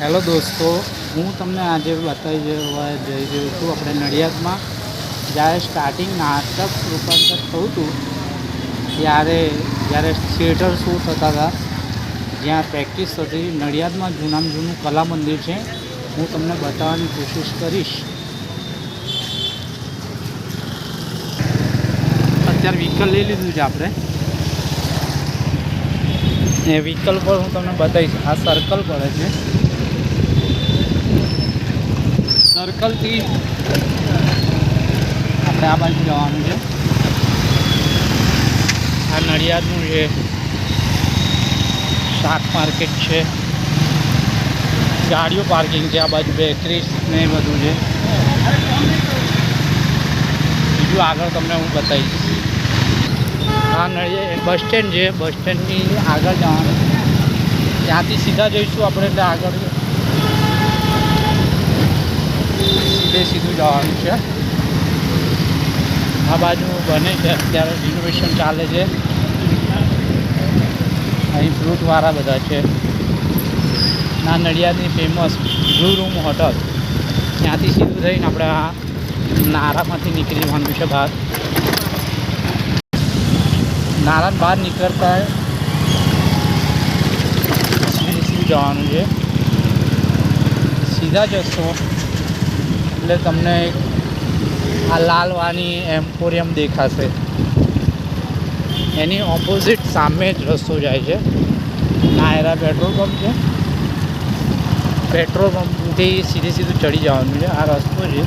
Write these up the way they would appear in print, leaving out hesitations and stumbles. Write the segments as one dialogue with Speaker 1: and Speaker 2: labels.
Speaker 1: Hello દોસ્તો, હું તમને આજે બતાવી જઈ રહ્યો છું આપણે નડિયાદમાં જ્યારે સ્ટાર્ટિંગ નાટક રૂપાંતર થયું હતું જ્યારે થિયેટર શો થતા હતા, જ્યાં પ્રેક્ટિસ થતી નડિયાદમાં જૂનામાં જૂનું કલા મંદિર છે. હું તમને બતાવવાની કોશિશ કરીશ. અત્યારે વ્હીકલ લઈ લીધું છે આપણે. એ વ્હીકલ પર હું તમને બતાવીશ. આ સર્કલ પડે છે. સર્કલથી આપણે આ બાજુ જવાનું છે. આ નડિયાદનું છે, શાક માર્કેટ છે, ગાડીઓ પાર્કિંગ છે, આ બાજુ બેકરીસ ને એ બધું છે. બીજું આગળ તમને હું બતાવીશ. આ નડિયાદ બસ સ્ટેન્ડ છે. બસ સ્ટેન્ડની આગળ જવાનું, ત્યાંથી સીધા જઈશું આપણે. એટલે આગળ સીધું જવાનું છે. આ બાજુ બને છે, અત્યારે રિનોવેશન ચાલે છે. અહીં ફ્રૂટવાળા બધા છે. ના નડિયાદની ફેમસ બ્લુ રૂમ હોટલ, ત્યાંથી સીધું થઈને આપણે આ નારામાંથી નીકળી જવાનું છે બહાર. નારાયણ બહાર નીકળતા સીધું જવાનું છે. સીધા જશો એટલે તમને આ લાલવાની એમ્પોરિયમ દેખાશે. એની ઓપોઝિટ સામે જ રસ્તો જાય છે. નાયરા પેટ્રોલ પંપ છે. પેટ્રોલ પંપથી સીધું ચડી જવાનું છે. આ રસ્તો છે.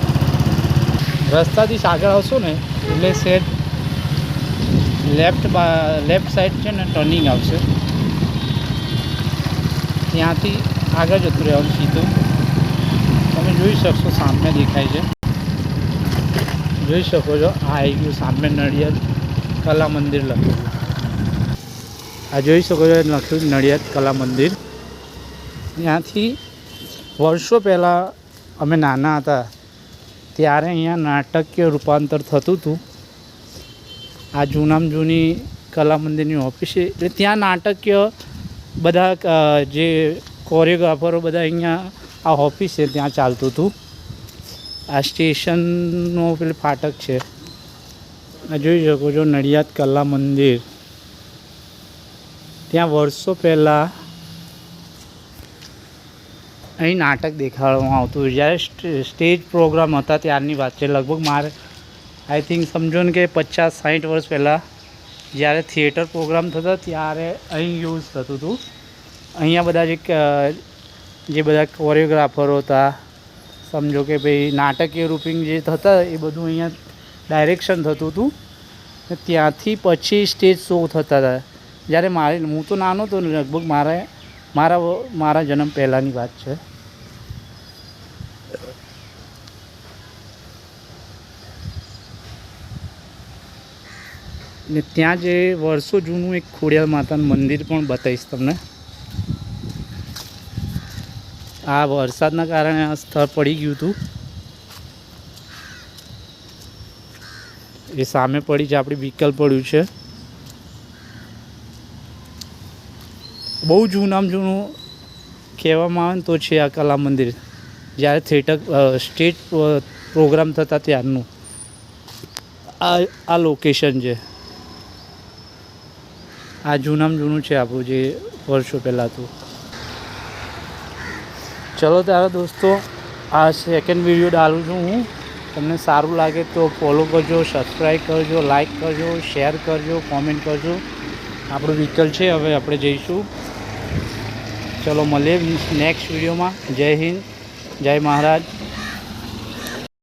Speaker 1: રસ્તાથી આગળ આવશો ને એટલે સેટ લેફ્ટ સાઈડ છે ને ટર્નિંગ આવશે. ત્યાંથી આગળ જતું રહેવાનું સીધું. તમે જોઈ શકશો સામે દેખાય છે. જોઈ શકો છો. આ આવી ગયું સામે નડિયાદ કલા મંદિર લખ્યું. આ જોઈ શકો છો લખ્યું નડિયાદ કલા મંદિર. ત્યાંથી વર્ષો પહેલાં અમે નાના હતા ત્યારે અહીંયા નાટકીય રૂપાંતર થતું હતું. આ જૂનામાં જૂની કલા મંદિરની ઓફિસ છે. એટલે ત્યાં નાટકીય બધા જે કોરિયોગ્રાફરો બધા અહીંયા આ ઓફિસ છે ત્યાં ચાલતું હતું. આ સ્ટેશનનો પેલું ફાટક છે. આ જોઈ શકો છો નડિયાદ કલા મંદિર. ત્યાં વર્ષો પહેલાં અહીં નાટક દેખાડવામાં આવતું. જ્યારે સ્ટેજ પ્રોગ્રામ હતા ત્યારની વાત છે. લગભગ મારે આઈ થિંક સમજો ને કે 50-60 વર્ષ પહેલાં જ્યારે થિયેટર પ્રોગ્રામ થતા ત્યારે અહીં યુઝ થતું હતું. અહીંયા બધા જે બધા કોરિયોગ્રાફરો હતા, સમજો કે ભાઈ નાટકીય રૂપિંગ જે થતા એ બધું અહીંયા ડાયરેક્શન થતું હતું. ત્યાંથી પછી સ્ટેજ શો થતા હતા. જ્યારે હું તો નાનો હતો ને, લગભગ મારા જન્મ પહેલાંની વાત છે. ને ત્યાં જે વર્ષો જૂનું એક ખોડિયાર માતાનું મંદિર પણ બતાવીશ તમને. આ વરસાદના કારણે આ સ્થળ પડી ગયું હતું. એ સામે પડી છે, આપણી વ્હીકલ પડ્યું છે. બહુ જૂનામાં જૂનું કહેવામાં આવે તો છે આ કલા મંદિર. જ્યારે થિયેટર સ્ટેજ પ્રોગ્રામ થતા ત્યારનું આ લોકેશન છે. આ જૂનામાં જૂનું છે આપણું જે વર્ષો પહેલાં હતું. ચલો ત્યારે દોસ્તો, આ સેકન્ડ વિડીયો ડાલું છું હું. તમને સારું લાગે તો ફોલો કરજો, સબસ્ક્રાઈબ કરજો, લાઈક કરજો, શેર કરજો, કોમેન્ટ કરજો. આપણું વ્હીકલ છે, હવે આપણે જઈશું. ચલો મળીએ નેક્સ્ટ વિડીયોમાં. જય હિન્દ, જય મહારાજ.